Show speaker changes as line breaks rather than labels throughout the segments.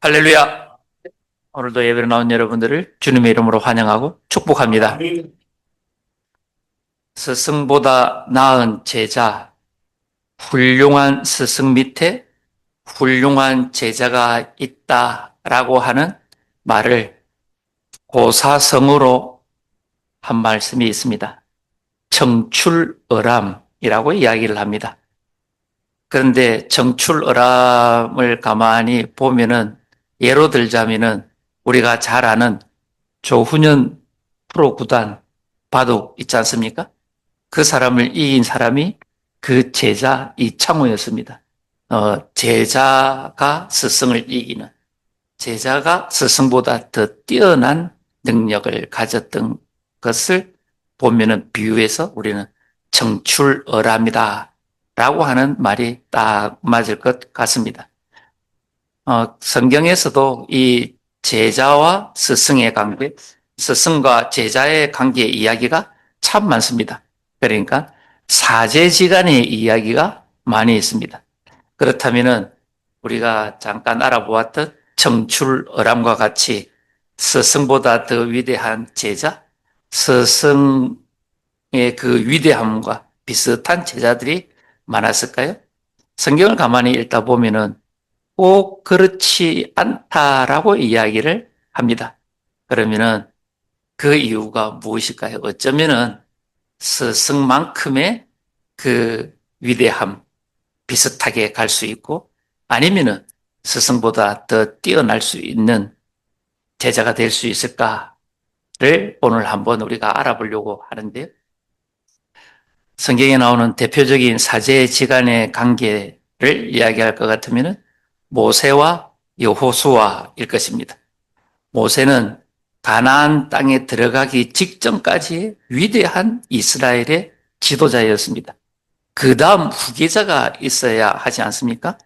할렐루야! 오늘도 예배로 나온 여러분들을 주님의 이름으로 환영하고 축복합니다. 스승보다 나은 제자, 훌륭한 스승 밑에 훌륭한 제자가 있다라고 하는 말을 고사성어로 한 말씀이 있습니다. 청출어람이라고 이야기를 합니다. 그런데 청출어람을 가만히 보면은 예로 들자면은 우리가 잘 아는 조훈현 프로구단 바둑 있지 않습니까? 그 사람을 이긴 사람이 그 제자 이창호였습니다. 제자가 스승을 이기는, 제자가 스승보다 더 뛰어난 능력을 가졌던 것을 보면은 비유해서 우리는 청출어람이다 라고 하는 말이 딱 맞을 것 같습니다. 성경에서도 이 제자와 스승의 관계, 스승과 제자의 관계의 이야기가 참 많습니다. 그러니까 사제지간의 이야기가 많이 있습니다. 그렇다면은 우리가 잠깐 알아보았던 청출어람과 같이 스승보다 더 위대한 제자, 스승의 그 위대함과 비슷한 제자들이 많았을까요? 성경을 가만히 읽다 보면은 꼭 그렇지 않다라고 이야기를 합니다. 그러면은 그 이유가 무엇일까요? 어쩌면은 스승만큼의 그 위대함, 비슷하게 갈 수 있고 아니면은 스승보다 더 뛰어날 수 있는 제자가 될 수 있을까를 오늘 한번 우리가 알아보려고 하는데요. 성경에 나오는 대표적인 사제지간의 관계를 이야기할 것 같으면은 모세와 여호수아일 것입니다. 모세는 가나안 땅에 들어가기 직전까지 위대한 이스라엘의 지도자였습니다. 그 다음 후계자가 있어야 하지 않습니까?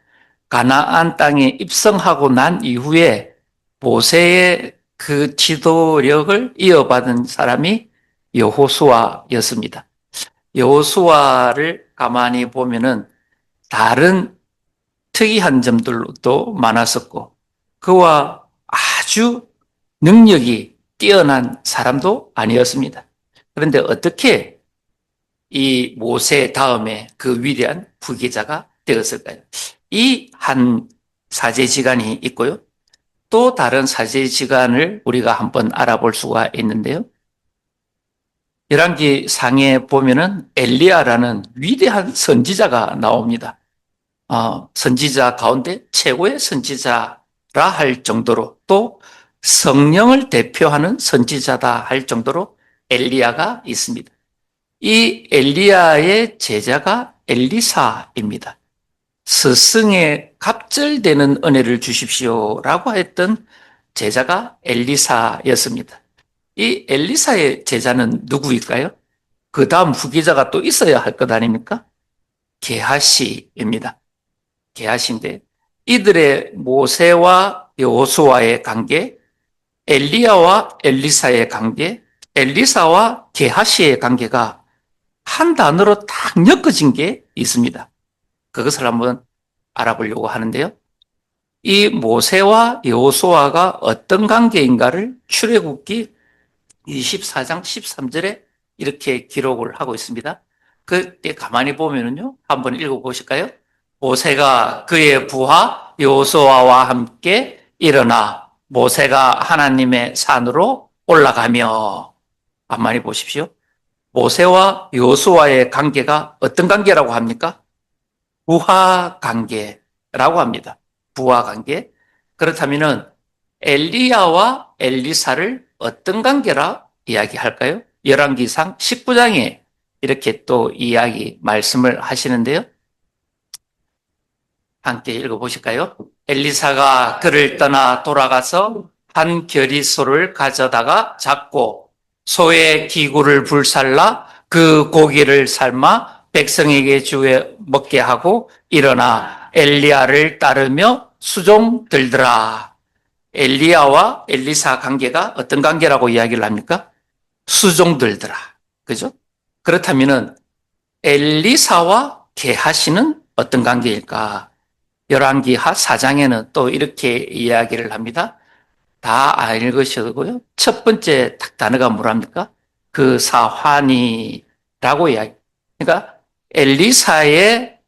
가나안 땅에 입성하고 난 이후에 모세의 그 지도력을 이어받은 사람이 여호수아였습니다. 여호수아를 가만히 보면은 다른 특이한 점들도 많았었고 그와 아주 능력이 뛰어난 사람도 아니었습니다. 그런데 어떻게 이 모세 다음에 그 위대한 부계자가 되었을까요? 이 한 사제지간이 있고요. 또 다른 사제지간을 우리가 한번 알아볼 수가 있는데요. 열왕기 상에 보면은 엘리야라는 위대한 선지자가 나옵니다. 선지자 가운데 최고의 선지자라 할 정도로 또 성령을 대표하는 선지자다 할 정도로 엘리야가 있습니다. 이 엘리야의 제자가 엘리사입니다. 스승의 갑절되는 은혜를 주십시오라고 했던 제자가 엘리사였습니다. 이 엘리사의 제자는 누구일까요? 그 다음 후계자가 또 있어야 할 것 아닙니까? 게하시입니다. 게하시인데 이들의 모세와 여호수아의 관계, 엘리야와 엘리사의 관계, 엘리사와 게하시의 관계가 한 단어로 딱 엮어진 게 있습니다. 그것을 한번 알아보려고 하는데요. 이 모세와 여호수아가 어떤 관계인가를 출애굽기 24장 13절에 이렇게 기록을 하고 있습니다. 그때 가만히 보면은요, 한번 읽어보실까요? 모세가 그의 부하 여호수아와 함께 일어나 모세가 하나님의 산으로 올라가며 가만히 보십시오. 모세와 여호수아의 관계가 어떤 관계라고 합니까? 부하 관계라고 합니다. 부하 관계. 그렇다면은 엘리야와 엘리사를 어떤 관계라 이야기할까요? 열왕기상 19장에 이렇게 또 이야기 말씀을 하시는데요. 함께 읽어보실까요? 엘리사가 그를 떠나 돌아가서 한 겨리소를 가져다가 잡고 소의 기구를 불살라 그 고기를 삶아 백성에게 주에 먹게 하고 일어나 엘리야를 따르며 수종 들더라. 엘리야와 엘리사 관계가 어떤 관계라고 이야기를 합니까? 수종 들더라. 그죠? 그렇다면은 엘리사와 게하시는 어떤 관계일까? 열왕기하 4장에는 또 이렇게 이야기를 합니다. 다 읽으셔도고요. 첫 번째 단어가 뭐랍니까? 그 사환이라고 이야기. 그러니까 엘리사의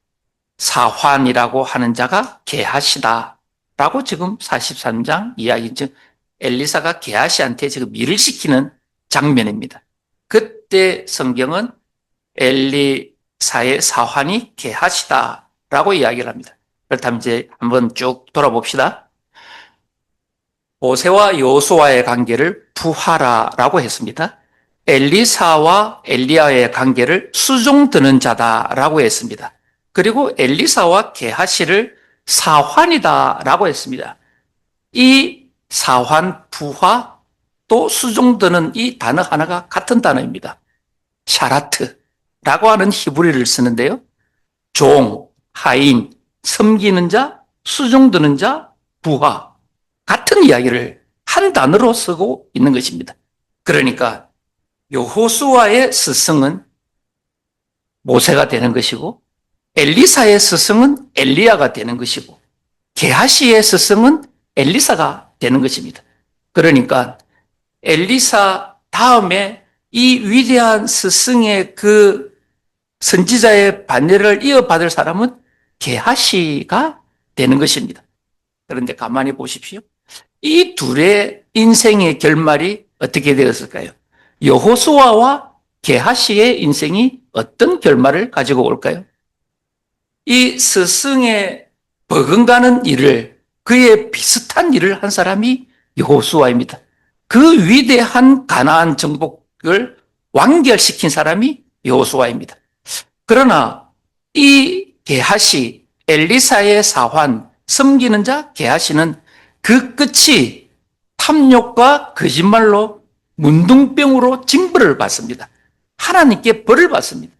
사환이라고 하는 자가 게하시다라고 지금 43장 이야기, 즉 엘리사가 게하시한테 지금 일을 시키는 장면입니다. 그때 성경은 엘리사의 사환이 게하시다라고 이야기를 합니다. 그렇다면 이제 한번 쭉 돌아봅시다. 모세와 여호수아의 관계를 부하라라고 했습니다. 엘리사와 엘리야의 관계를 수종드는 자다라고 했습니다. 그리고 엘리사와 게하시를 사환이다라고 했습니다. 이 사환, 부하, 또 수종드는 이 단어 하나가 같은 단어입니다. 샤라트라고 하는 히브리를 쓰는데요. 종, 하인, 섬기는 자, 수종드는 자, 부하, 같은 이야기를 한 단어로 쓰고 있는 것입니다. 그러니까 여호수아의 스승은 모세가 되는 것이고, 엘리사의 스승은 엘리야가 되는 것이고, 게하시의 스승은 엘리사가 되는 것입니다. 그러니까 엘리사 다음에 이 위대한 스승의 그 선지자의 반열을 이어받을 사람은 게하시가 되는 것입니다. 그런데 가만히 보십시오. 이 둘의 인생의 결말이 어떻게 되었을까요? 여호수아와 게하시의 인생이 어떤 결말을 가지고 올까요? 이 스승의 버금가는 일을, 그의 비슷한 일을 한 사람이 여호수아입니다. 그 위대한 가나안 정복을 완결시킨 사람이 여호수아입니다. 그러나 이 게하시, 엘리사의 사환, 섬기는 자 게하시는 그 끝이 탐욕과 거짓말로 문둥병으로 징벌을 받습니다. 하나님께 벌을 받습니다.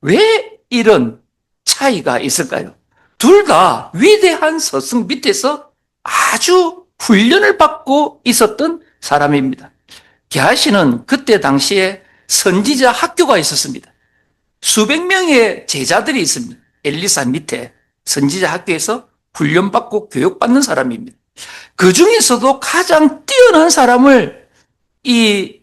왜 이런 차이가 있을까요? 둘 다 위대한 스승 밑에서 아주 훈련을 받고 있었던 사람입니다. 게하시는 그때 당시에 선지자 학교가 있었습니다. 수백 명의 제자들이 있습니다. 엘리사 밑에 선지자 학교에서 훈련받고 교육받는 사람입니다. 그 중에서도 가장 뛰어난 사람을 이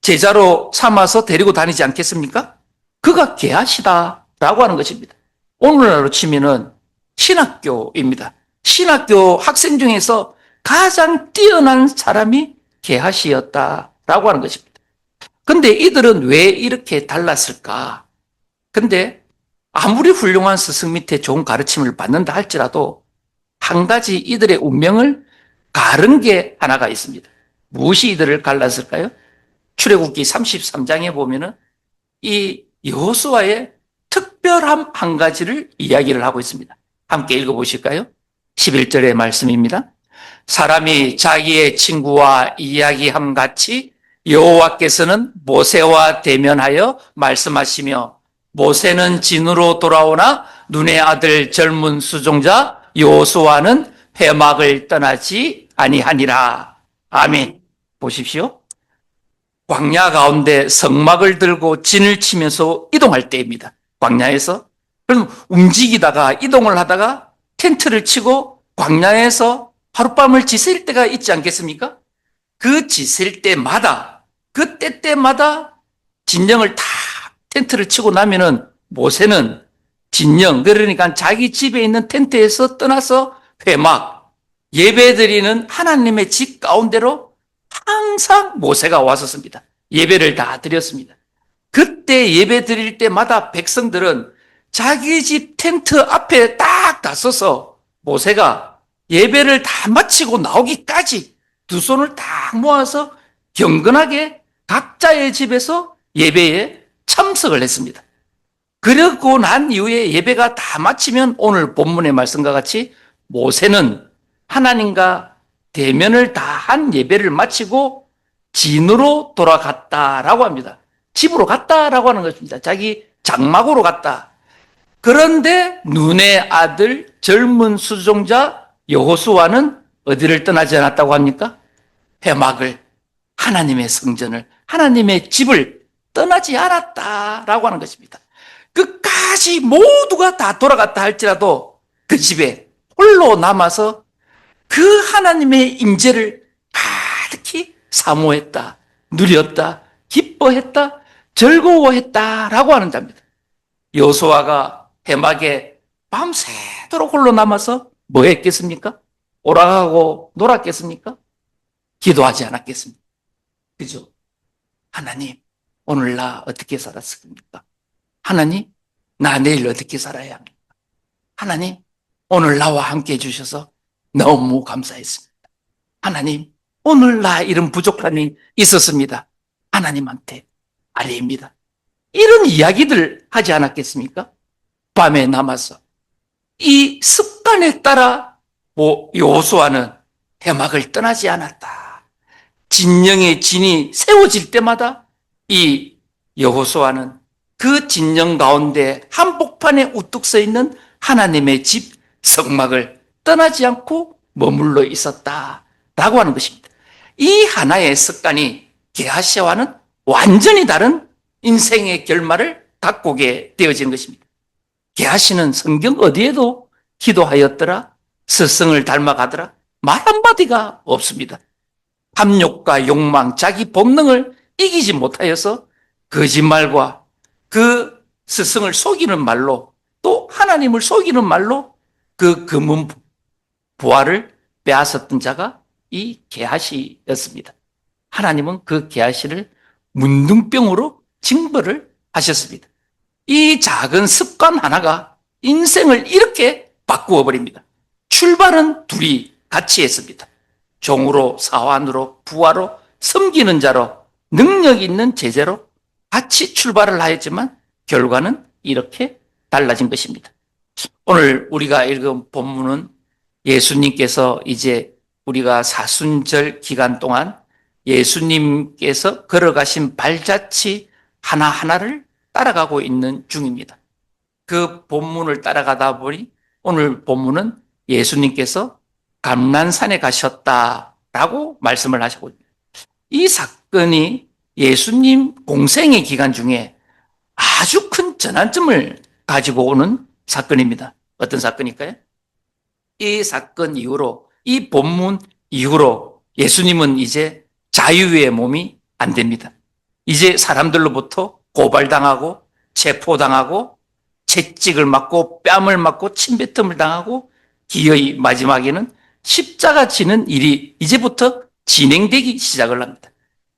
제자로 삼아서 데리고 다니지 않겠습니까? 그가 게하시다라고 하는 것입니다. 오늘날로 치면은 신학교입니다. 신학교 학생 중에서 가장 뛰어난 사람이 게하시였다라고 하는 것입니다. 근데 이들은 왜 이렇게 달랐을까? 근데 아무리 훌륭한 스승 밑에 좋은 가르침을 받는다 할지라도 한 가지 이들의 운명을 가른 게 하나가 있습니다. 무엇이 이들을 갈랐을까요? 출애굽기 33장에 보면은 이 여호수아의 특별함 한 가지를 이야기를 하고 있습니다. 함께 읽어보실까요? 11절의 말씀입니다. 사람이 자기의 친구와 이야기함 같이 여호와께서는 모세와 대면하여 말씀하시며, 모세는 진으로 돌아오나 눈의 아들 젊은 수종자 여호수아는 회막을 떠나지 아니하니라. 아멘. 보십시오. 광야 가운데 성막을 들고 진을 치면서 이동할 때입니다. 광야에서. 그럼 움직이다가 이동을 하다가 텐트를 치고 광야에서 하룻밤을 지새일 때가 있지 않겠습니까? 그 지새일 때마다, 그 때때마다 진영을 다 텐트를 치고 나면은 모세는 진영, 그러니까 자기 집에 있는 텐트에서 떠나서 회막, 예배드리는 하나님의 집 가운데로 항상 모세가 왔었습니다. 예배를 다 드렸습니다. 그때 예배 드릴 때마다 백성들은 자기 집 텐트 앞에 딱 다서서 모세가 예배를 다 마치고 나오기까지 두 손을 딱 모아서 경건하게 각자의 집에서 예배에 참석을 했습니다. 그러고 난 이후에 예배가 다 마치면 오늘 본문의 말씀과 같이 모세는 하나님과 대면을 다 한 예배를 마치고 진으로 돌아갔다라고 합니다. 집으로 갔다라고 하는 것입니다. 자기 장막으로 갔다. 그런데 눈의 아들 젊은 수종자 여호수아는 어디를 떠나지 않았다고 합니까? 회막을, 하나님의 성전을, 하나님의 집을 떠나지 않았다라고 하는 것입니다. 끝까지 모두가 다 돌아갔다 할지라도 그 집에 홀로 남아서 그 하나님의 임재를 가득히 사모했다, 누렸다, 기뻐했다, 즐거워했다라고 하는 자입니다. 여호수아가 해막에 밤새도록 홀로 남아서 뭐 했겠습니까? 오락하고 놀았겠습니까? 기도하지 않았겠습니까? 그죠? 하나님, 오늘 나 어떻게 살았습니까? 하나님, 나 내일 어떻게 살아야 합니까? 하나님, 오늘 나와 함께 해주셔서 너무 감사했습니다. 하나님, 오늘 나 이런 부족함이 있었습니다. 하나님한테 아뢰입니다. 이런 이야기들 하지 않았겠습니까? 밤에 남아서. 이 습관에 따라 여호수아는 해막을 떠나지 않았다. 진영의 진이 세워질 때마다 이 여호수아는 그 진영 가운데 한복판에 우뚝 서 있는 하나님의 집 성막을 떠나지 않고 머물러 있었다라고 하는 것입니다. 이 하나의 습관이 게하시와는 완전히 다른 인생의 결말을 갖고게 되어지는 것입니다. 게하시는 성경 어디에도 기도하였더라, 스승을 닮아가더라, 말 한마디가 없습니다. 탐욕과 욕망, 자기 본능을 이기지 못하여서 거짓말과 그 스승을 속이는 말로, 또 하나님을 속이는 말로 그 금은 부활을 빼앗았던 자가 이 게하시였습니다. 하나님은 그 게하시를 문둥병으로 징벌을 하셨습니다. 이 작은 습관 하나가 인생을 이렇게 바꾸어 버립니다. 출발은 둘이 같이 했습니다. 종으로, 사환으로, 부하로, 섬기는 자로, 능력 있는 제자로 같이 출발을 하였지만 결과는 이렇게 달라진 것입니다. 오늘 우리가 읽은 본문은 예수님께서 이제 우리가 사순절 기간 동안 예수님께서 걸어가신 발자취 하나하나를 따라가고 있는 중입니다. 그 본문을 따라가다 보니 오늘 본문은 예수님께서 감난산에 가셨다라고 말씀을 하시고 있습니다. 이 사건이 예수님 공생의 기간 중에 아주 큰 전환점을 가지고 오는 사건입니다. 어떤 사건일까요? 이 사건 이후로, 이 본문 이후로 예수님은 이제 자유의 몸이 안 됩니다. 이제 사람들로부터 고발당하고 체포당하고 채찍을 맞고 뺨을 맞고 침뱉음을 당하고 기어이 마지막에는 십자가 지는 일이 이제부터 진행되기 시작을 합니다.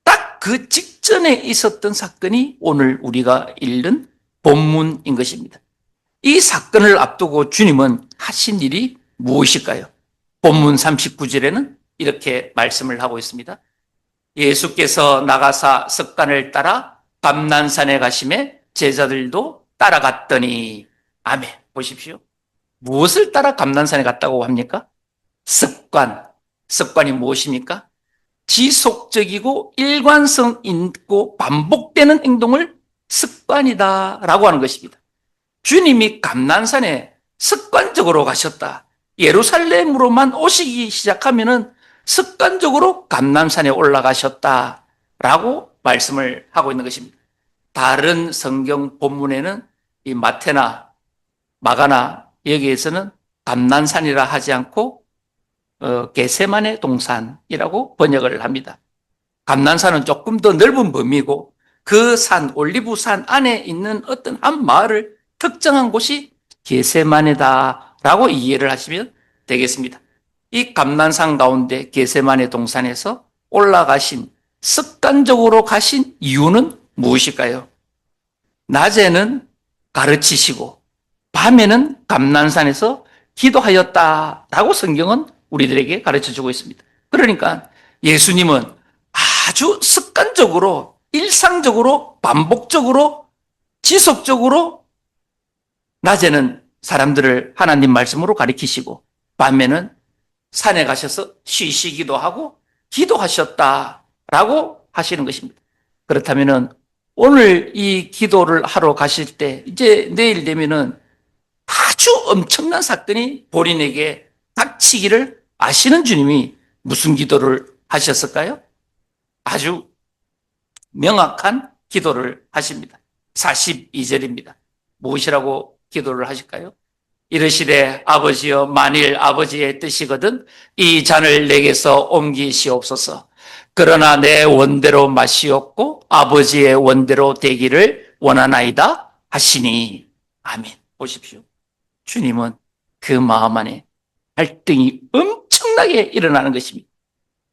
딱 그 직전에 있었던 사건이 오늘 우리가 읽는 본문인 것입니다. 이 사건을 앞두고 주님은 하신 일이 무엇일까요? 본문 39절에는 이렇게 말씀을 하고 있습니다. 예수께서 나가사 습관을 따라 감난산에 가심에 제자들도 따라갔더니, 아멘. 보십시오. 무엇을 따라 감난산에 갔다고 합니까? 습관. 습관이 무엇입니까? 지속적이고 일관성 있고 반복되는 행동을 습관이다라고 하는 것입니다. 주님이 감난산에 습관적으로 가셨다. 예루살렘으로만 오시기 시작하면은 습관적으로 감난산에 올라가셨다라고 말씀을 하고 있는 것입니다. 다른 성경 본문에는 이 마태나 마가나 여기에서는 감난산이라 하지 않고 겟세마네 동산이라고 번역을 합니다. 감난산은 조금 더 넓은 범위고 그 산, 올리브산 안에 있는 어떤 한 마을을 특정한 곳이 겟세마네다라고 이해를 하시면 되겠습니다. 이 감난산 가운데 겟세마네 동산에서 올라가신, 습관적으로 가신 이유는 무엇일까요? 낮에는 가르치시고 밤에는 감난산에서 기도하였다라고 성경은 우리들에게 가르쳐주고 있습니다. 그러니까 예수님은 아주 습관적으로, 일상적으로, 반복적으로, 지속적으로 낮에는 사람들을 하나님 말씀으로 가르치시고 밤에는 산에 가셔서 쉬시기도 하고 기도하셨다라고 하시는 것입니다. 그렇다면은 오늘 이 기도를 하러 가실 때 이제 내일 되면은 아주 엄청난 사건이 본인에게 닥치기를 아시는 주님이 무슨 기도를 하셨을까요? 아주 명확한 기도를 하십니다. 42절입니다. 무엇이라고 기도를 하실까요? 이르시되 아버지여 만일 아버지의 뜻이거든 이 잔을 내게서 옮기시옵소서. 그러나 내 원대로 마시옵고 아버지의 원대로 되기를 원하나이다 하시니. 아멘. 보십시오. 주님은 그 마음 안에 갈등이 엄청나게 일어나는 것입니다.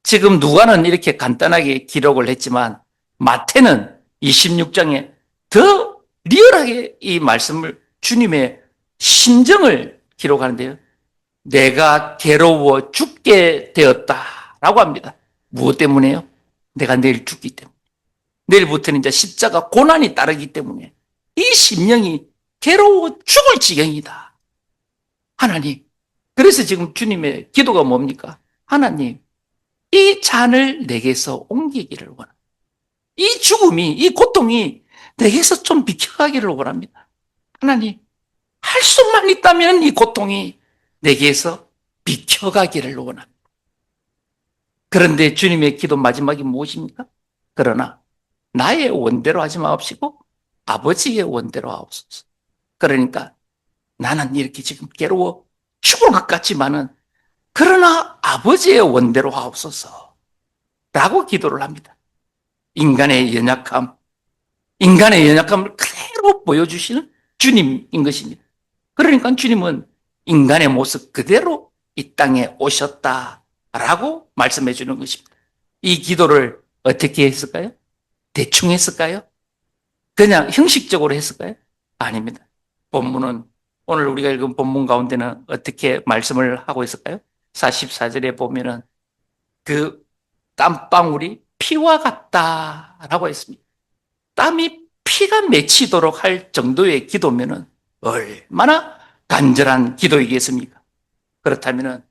지금 누가는 이렇게 간단하게 기록을 했지만 마태는 26장에 더 리얼하게 이 말씀을 주님의 심정을 기록하는데요. 내가 괴로워 죽게 되었다라고 합니다. 무엇 때문에요? 내가 내일 죽기 때문에. 내일부터는 이제 십자가 고난이 따르기 때문에 이 심령이 괴로워 죽을 지경이다. 하나님, 그래서 지금 주님의 기도가 뭡니까? 하나님, 이 잔을 내게서 옮기기를 원합니다. 이 죽음이, 이 고통이 내게서 좀 비켜가기를 원합니다. 하나님, 할 수만 있다면 이 고통이 내게서 비켜가기를 원합니다. 그런데 주님의 기도 마지막이 무엇입니까? 그러나 나의 원대로 하지 마옵시고 아버지의 원대로 하옵소서. 그러니까 나는 이렇게 지금 괴로워 죽을 것 같지만은 그러나 아버지의 원대로 하옵소서 라고 기도를 합니다. 인간의 연약함을 그대로 보여주시는 주님인 것입니다. 그러니까 주님은 인간의 모습 그대로 이 땅에 오셨다라고 말씀해 주는 것입니다. 이 기도를 어떻게 했을까요? 대충 했을까요? 그냥 형식적으로 했을까요? 아닙니다. 본문은 오늘 우리가 읽은 본문 가운데는 어떻게 말씀을 하고 있을까요? 44절에 보면은 그 땀방울이 피와 같다라고 했습니다. 땀이 피가 맺히도록 할 정도의 기도면은 얼마나 간절한 기도이겠습니까? 그렇다면은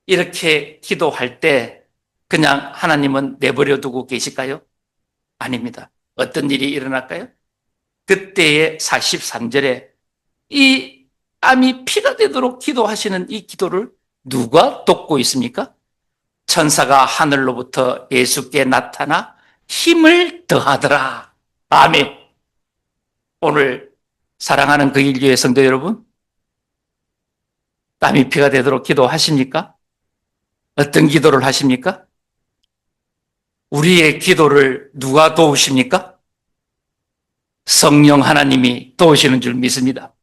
이렇게 기도할 때 그냥 하나님은 내버려 두고 계실까요? 아닙니다. 어떤 일이 일어날까요? 그때의 43절에 이 땀이 피가 되도록 기도하시는 이 기도를 누가 돕고 있습니까? 천사가 하늘로부터 예수께 나타나 힘을 더하더라. 아멘. 오늘 사랑하는 그 인류의 성도 여러분, 땀이 피가 되도록 기도하십니까? 어떤 기도를 하십니까? 우리의 기도를 누가 도우십니까? 성령 하나님이 도우시는 줄 믿습니다.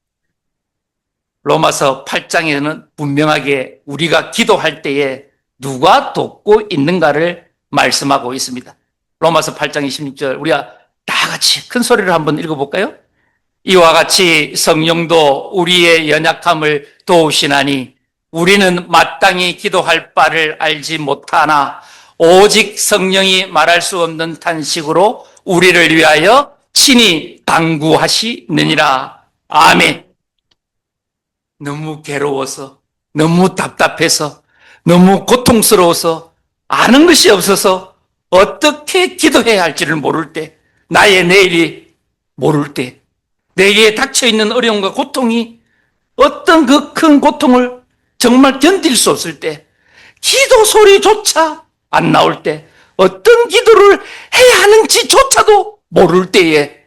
로마서 8장에는 분명하게 우리가 기도할 때에 누가 돕고 있는가를 말씀하고 있습니다. 로마서 8장 26절 우리가 다 같이 큰 소리를 한번 읽어볼까요? 이와 같이 성령도 우리의 연약함을 도우시나니 우리는 마땅히 기도할 바를 알지 못하나 오직 성령이 말할 수 없는 탄식으로 우리를 위하여 친히 간구하시느니라. 아멘. 너무 괴로워서, 너무 답답해서, 너무 고통스러워서, 아는 것이 없어서 어떻게 기도해야 할지를 모를 때, 나의 내일이 모를 때, 내게 닥쳐있는 어려움과 고통이 어떤 그 큰 고통을 정말 견딜 수 없을 때, 기도 소리조차 안 나올 때, 어떤 기도를 해야 하는지조차도 모를 때에,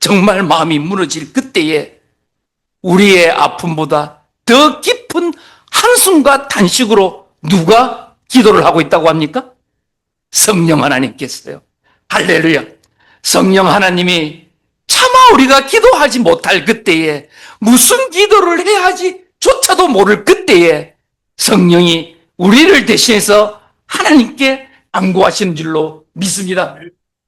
정말 마음이 무너질 그때에 우리의 아픔보다 더 깊은 한숨과 탄식으로 누가 기도를 하고 있다고 합니까? 성령 하나님께서요. 할렐루야. 성령 하나님이 차마 우리가 기도하지 못할 그때에 무슨 기도를 해야 하지 조차도 모를 그때에 성령이 우리를 대신해서 하나님께 간구하시는 줄로 믿습니다.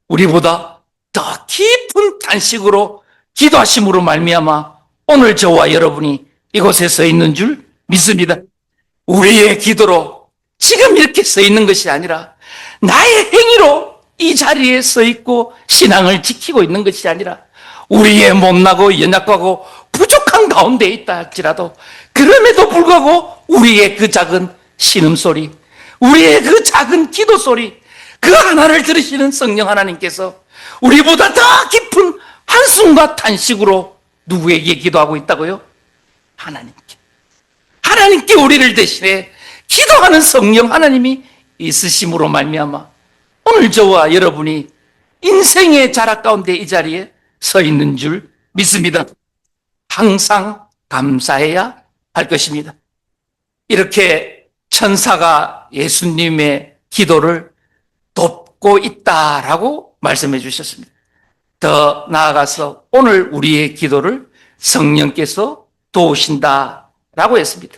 우리보다 더 깊은 탄식으로 기도하심으로 말미암아 오늘 저와 여러분이 이곳에 서 있는 줄 믿습니다. 우리의 기도로 지금 이렇게 서 있는 것이 아니라 나의 행위로 이 자리에 서 있고 신앙을 지키고 있는 것이 아니라 우리의 못나고 연약하고 부족한 가운데 있다 할지라도 그럼에도 불구하고 우리의 그 작은 신음소리, 우리의 그 작은 기도소리, 그 하나를 들으시는 성령 하나님께서 우리보다 더 깊은 한숨과 탄식으로 누구에게 기도하고 있다고요? 하나님께 우리를 대신해 기도하는 성령 하나님이 있으심으로 말미암아 오늘 저와 여러분이 인생의 자락 가운데 이 자리에 서 있는 줄 믿습니다. 항상 감사해야 할 것입니다. 이렇게 천사가 예수님의 기도를 돕고 있다라고 말씀해 주셨습니다. 더 나아가서 오늘 우리의 기도를 성령께서 도우신다라고 했습니다.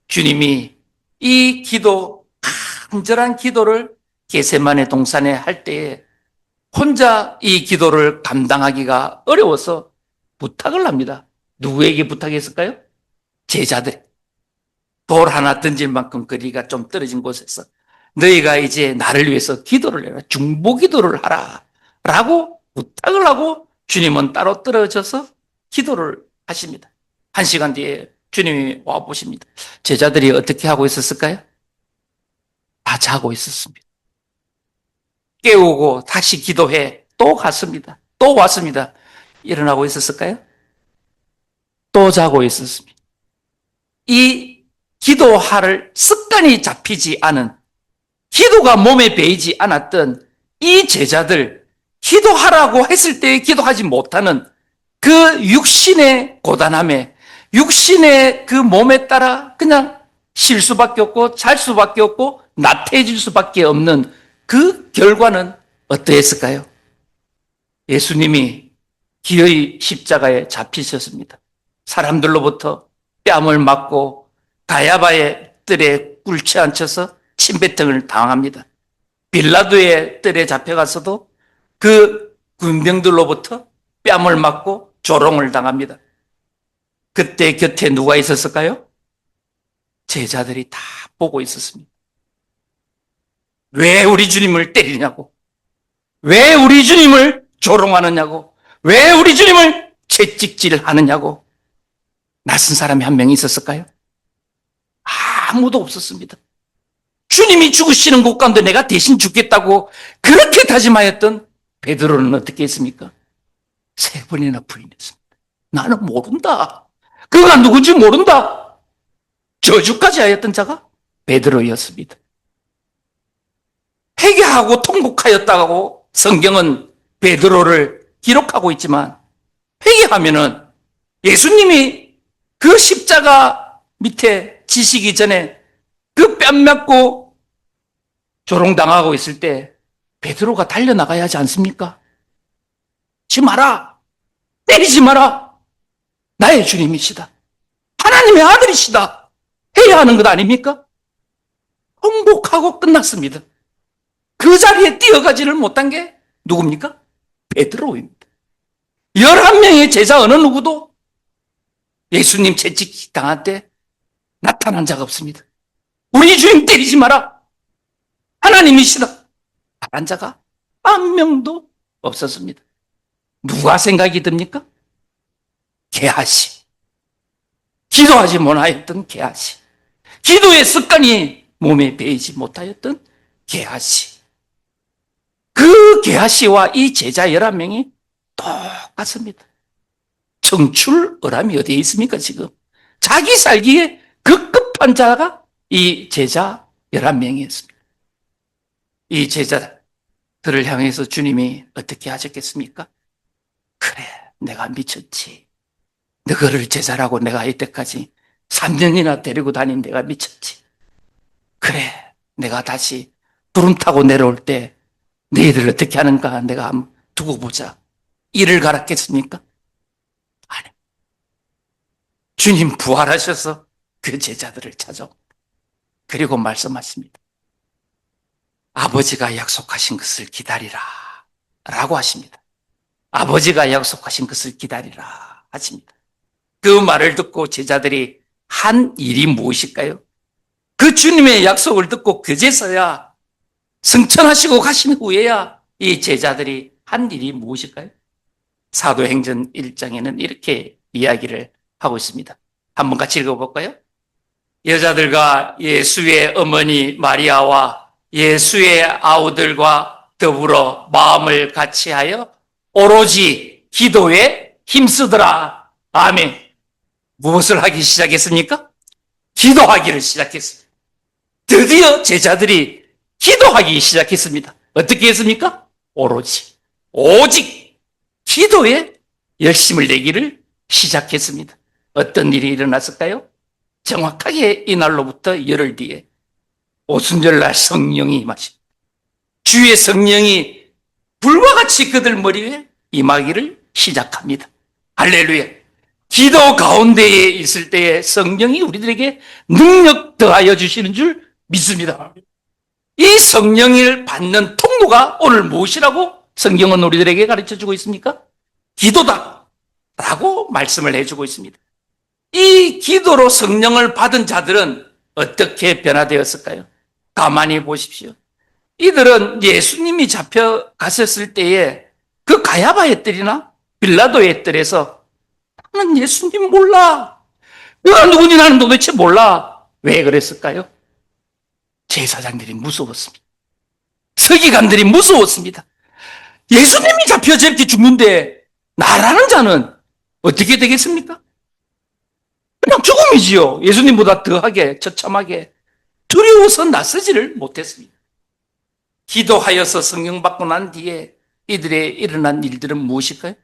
주님이 이 기도, 간절한 기도를 겟세마네 동산에 할 때에 혼자 이 기도를 감당하기가 어려워서 부탁을 합니다. 누구에게 부탁했을까요? 제자들. 돌 하나 던질 만큼 거리가 좀 떨어진 곳에서 너희가 이제 나를 위해서 기도를 해라. 중보 기도를 하라. 라고 부탁을 하고 주님은 따로 떨어져서 기도를 하십니다. 1시간 뒤에 주님이 와 보십니다. 제자들이 어떻게 하고 있었을까요? 다 자고 있었습니다. 깨우고 다시 기도해 또 갔습니다. 또 왔습니다. 일어나고 있었을까요? 또 자고 있었습니다. 이 기도할 습관이 잡히지 않은, 기도가 몸에 배이지 않았던 이 제자들, 기도하라고 했을 때 기도하지 못하는 그 육신의 고단함에, 육신의 그 몸에 따라 그냥 쉴 수밖에 없고 잘 수밖에 없고 나태해질 수밖에 없는 그 결과는 어떠했을까요? 예수님이 기어이 십자가에 잡히셨습니다. 사람들로부터 뺨을 맞고 가야바의 뜰에 꿇지 앉혀서 침뱉음을 당합니다. 빌라도의 뜰에 잡혀가서도 그 군병들로부터 뺨을 맞고 조롱을 당합니다. 그때 곁에 누가 있었을까요? 제자들이 다 보고 있었습니다. 왜 우리 주님을 때리냐고, 왜 우리 주님을 조롱하느냐고, 왜 우리 주님을 채찍질하느냐고. 낯선 사람이 한 명 있었을까요? 아무도 없었습니다. 주님이 죽으시는 곳 가운데 내가 대신 죽겠다고 그렇게 다짐하였던 베드로는 어떻게 했습니까? 3번이나 부인했습니다. 나는 모른다. 그가 누군지 모른다. 저주까지 하였던 자가 베드로였습니다. 회개하고 통곡하였다고 성경은 베드로를 기록하고 있지만, 회개하면은 예수님이 그 십자가 밑에 지시기 전에 그 뺨 맞고 조롱당하고 있을 때 베드로가 달려나가야 하지 않습니까? 하지 마라. 때리지 마라. 나의 주님이시다. 하나님의 아들이시다. 해야 하는 것 아닙니까? 통곡하고 끝났습니다. 그 자리에 뛰어가지를 못한 게 누굽니까? 베드로입니다. 11명의 제자 어느 누구도 예수님 채찍 당할 때 나타난 자가 없습니다. 우리 주님 때리지 마라. 하나님이시다. 말한 자가 한 명도 없었습니다. 누가 생각이 듭니까? 게하시. 기도하지 못하였던 게하시. 기도의 습관이 몸에 배이지 못하였던 게하시. 그 게하시와 이 제자 11명이 똑같습니다. 청출어람이 어디에 있습니까 지금? 자기 살기에 급급한 자가 이 제자 11명이었습니다. 이 제자들을 향해서 주님이 어떻게 하셨겠습니까? 그래, 내가 미쳤지. 너희를 제자라고 내가 이때까지 3년이나 데리고 다닌 내가 미쳤지. 그래, 내가 다시 구름 타고 내려올 때 너희들 어떻게 하는가 내가 한번 두고 보자. 이를 갈았겠습니까? 아니. 주님 부활하셔서 그 제자들을 찾아 그리고 말씀하십니다. 아버지가 약속하신 것을 기다리라 라고 하십니다. 아버지가 약속하신 것을 기다리라 하십니다. 그 말을 듣고 제자들이 한 일이 무엇일까요? 그 주님의 약속을 듣고 그제서야 승천하시고 가신 후에야 이 제자들이 한 일이 무엇일까요? 사도행전 1장에는 이렇게 이야기를 하고 있습니다. 한번 같이 읽어볼까요? 여자들과 예수의 어머니 마리아와 예수의 아우들과 더불어 마음을 같이하여 오로지 기도에 힘쓰더라. 아멘. 무엇을 하기 시작했습니까? 기도하기를 시작했습니다. 드디어 제자들이 기도하기 시작했습니다. 어떻게 했습니까? 오직 기도에 열심을 내기를 시작했습니다. 어떤 일이 일어났을까요? 정확하게 이날로부터 열흘 뒤에 오순절날 성령이 임하십니다. 주의 성령이 불과 같이 그들 머리에 임하기를 시작합니다. 할렐루야. 기도 가운데에 있을 때에 성령이 우리들에게 능력 더하여 주시는 줄 믿습니다. 이 성령을 받는 통로가 오늘 무엇이라고 성경은 우리들에게 가르쳐주고 있습니까? 기도다 라고 말씀을 해주고 있습니다. 이 기도로 성령을 받은 자들은 어떻게 변화되었을까요? 가만히 보십시오. 이들은 예수님이 잡혀갔었을 때에 그 가야바의 뜰이나 빌라도의 뜰에서 나는 예수님 몰라. 너가 누구니 나는 도대체 몰라. 왜 그랬을까요? 제사장들이 무서웠습니다. 서기관들이 무서웠습니다. 예수님이 잡혀 저렇게 죽는데 나라는 자는 어떻게 되겠습니까? 그냥 죽음이지요. 예수님보다 더하게 처참하게 두려워서 나서지를 못했습니다. 기도하여서 성령 받고 난 뒤에 이들의 일어난 일들은 무엇일까요?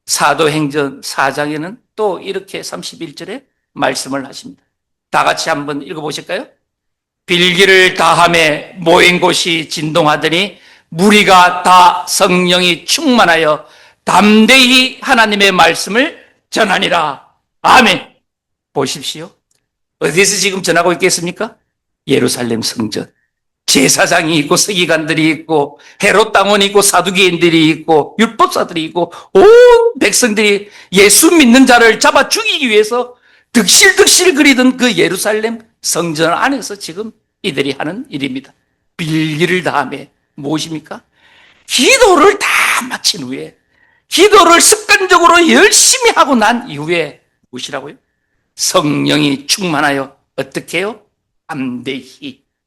사도행전 4장에는 또 이렇게 31절에 말씀을 하십니다. 다 같이 한번 읽어보실까요? 빌기를 다함에 모인 곳이 진동하더니 무리가 다 성령이 충만하여 담대히 하나님의 말씀을 전하니라. 아멘. 보십시오. 어디서 지금 전하고 있겠습니까? 예루살렘 성전. 제사장이 있고 서기관들이 있고 헤롯 당원이 있고 사두개인들이 있고 율법사들이 있고 온 백성들이 예수 믿는 자를 잡아 죽이기 위해서 득실득실 그리던 그 예루살렘 성전 안에서 지금 이들이 하는 일입니다. 빌기를 다음에 무엇입니까? 기도를 다 마친 후에 기도를 습관적으로 열심히 하고 난 이후에 무엇이라고요? 성령이 충만하여 어떻게 해요?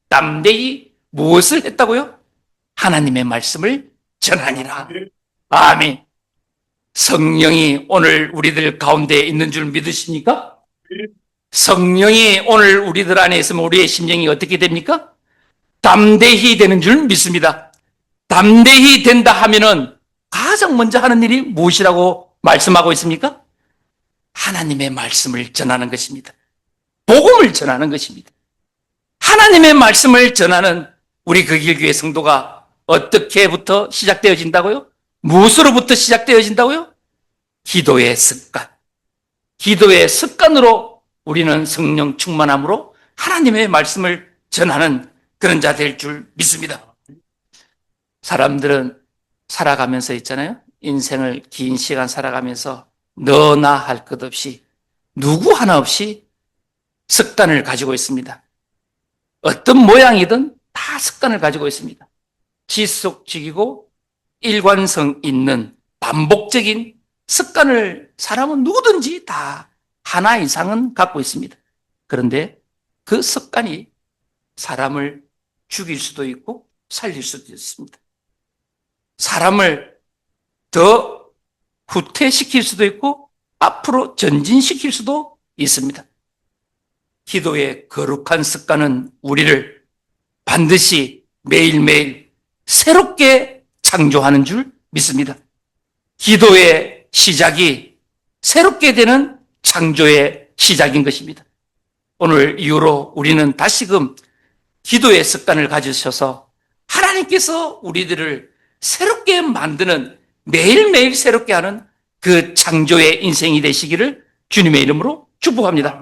담대히 무엇을 했다고요? 하나님의 말씀을 전하니라. 아멘. 성령이 오늘 우리들 가운데 있는 줄 믿으십니까? 성령이 오늘 우리들 안에 있으면 우리의 심령이 어떻게 됩니까? 담대히 되는 줄 믿습니다. 담대히 된다 하면은 가장 먼저 하는 일이 무엇이라고 말씀하고 있습니까? 하나님의 말씀을 전하는 것입니다. 복음을 전하는 것입니다. 하나님의 말씀을 전하는 우리 거길교회 성도가 어떻게부터 시작되어진다고요? 무엇으로부터 시작되어진다고요? 기도의 습관. 기도의 습관으로 우리는 성령 충만함으로 하나님의 말씀을 전하는 그런 자 될 줄 믿습니다. 사람들은 살아가면서 있잖아요. 인생을 긴 시간 살아가면서 너나 할 것 없이 누구 하나 없이 습관을 가지고 있습니다. 어떤 모양이든 다 습관을 가지고 있습니다. 지속적이고 일관성 있는 반복적인 습관을 사람은 누구든지 다 하나 이상은 갖고 있습니다. 그런데 그 습관이 사람을 죽일 수도 있고 살릴 수도 있습니다. 사람을 더 후퇴시킬 수도 있고 앞으로 전진시킬 수도 있습니다. 기도의 거룩한 습관은 우리를 반드시 매일매일 새롭게 창조하는 줄 믿습니다. 기도의 시작이 새롭게 되는 창조의 시작인 것입니다. 오늘 이후로 우리는 다시금 기도의 습관을 가지셔서 하나님께서 우리들을 새롭게 만드는 매일매일 새롭게 하는 그 창조의 인생이 되시기를 주님의 이름으로 축복합니다.